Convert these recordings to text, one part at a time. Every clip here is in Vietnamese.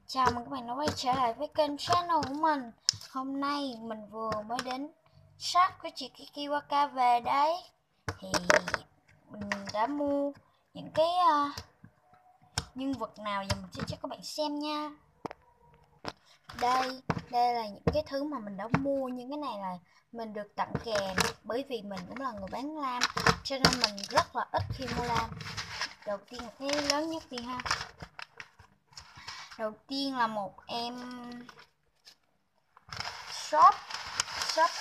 Chào mừng các bạn đã quay trở lại với kênh channel của mình. Hôm nay mình vừa mới đến shop của chị Kiki Waka về đấy. Thì mình đã mua những cái nhân vật nào giờ mình sẽ cho các bạn xem nha. Đây là những cái thứ mà mình đã mua. Những cái này là mình được tặng kèm, bởi vì mình cũng là người bán lam, cho nên mình rất là ít khi mua lam. Đầu tiên là cái lớn nhất đi ha. Đầu tiên là một em shop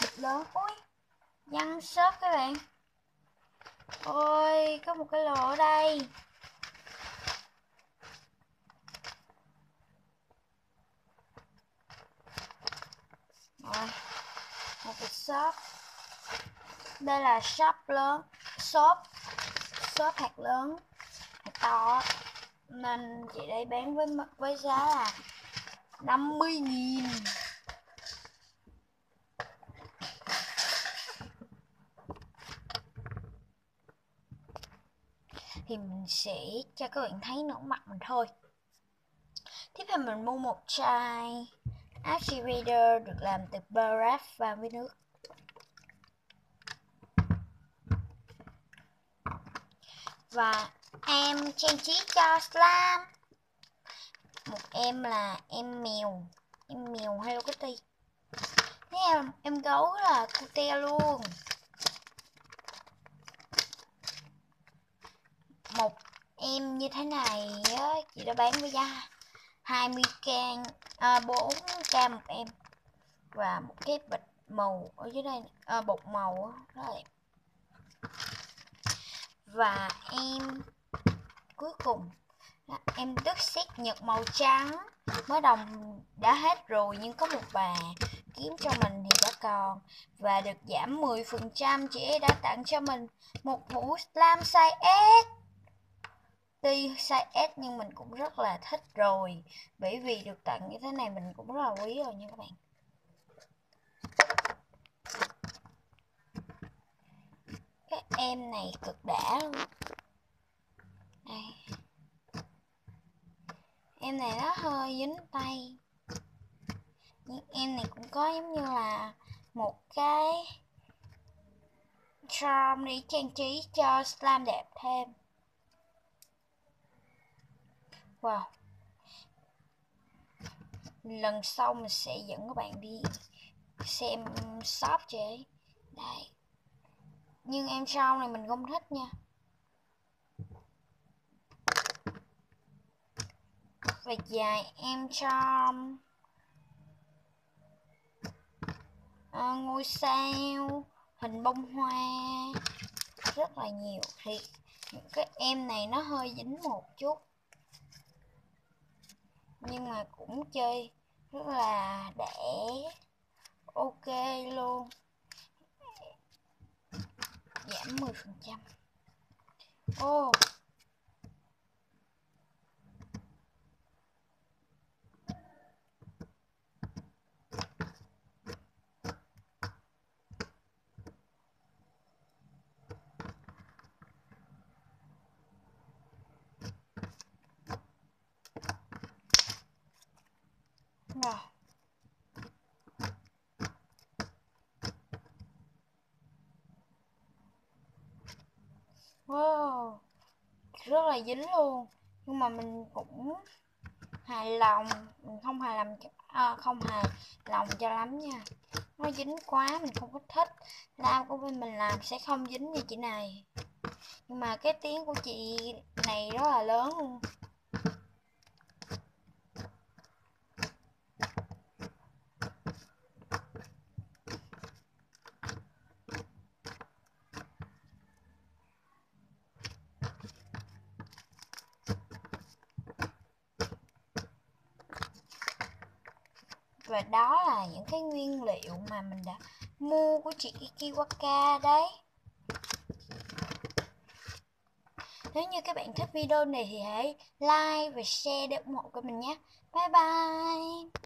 bịch lớn. Ui, văng shop các bạn. Ôi, có một cái lỗ ở đây. Rồi, một cái shop. Đây là shop lớn, shop hạt lớn, hạt to, nên chị đây bán với giá là 50.000. Thì mình sẽ cho các bạn thấy nổi mặt mình thôi. Tiếp theo mình mua một chai Archie Reader được làm từ barack và với nước. Và em trang trí cho slime. Một em là em mèo Hello Kitty. Thế em gấu là cute luôn. Một em như thế này á, chị đã bán với giá 20k, 4k một em. Và một cái bịch màu ở dưới đây, bột màu đó là đẹp. Và em cuối cùng là em đứt xét nhật màu trắng. Mới đồng đã hết rồi, nhưng có một bà kiếm cho mình thì đã còn, và được giảm 10%. Chị ấy đã tặng cho mình một hũ lam size S. Tuy size S nhưng mình cũng rất là thích rồi, bởi vì được tặng như thế này mình cũng rất là quý rồi nha các bạn. Cái em này cực đã luôn. Đây, em này nó hơi dính tay, nhưng em này cũng có giống như là một cái charm để trang trí cho slime đẹp thêm. Wow, lần sau mình sẽ dẫn các bạn đi xem shop chị ấy. Đây, nhưng em charm này mình không thích nha. Và dài em charm ngôi sao, hình bông hoa rất là nhiều. Thì những cái em này nó hơi dính một chút, nhưng mà cũng chơi rất là để ok luôn. Giảm 10%. Ô, rồi. Wow, rất là dính luôn. Nhưng mà mình cũng hài lòng, mình không hài lòng không hài lòng cho lắm nha. Nó dính quá mình không có thích. Lam của bên mình làm sẽ không dính như chị này, nhưng mà cái tiếng của chị này rất là lớn luôn. Và đó là những cái nguyên liệu mà mình đã mua của chị Kiki Waka đấy. Nếu như các bạn thích video này thì hãy like và share để ủng hộ của mình nhé. Bye bye.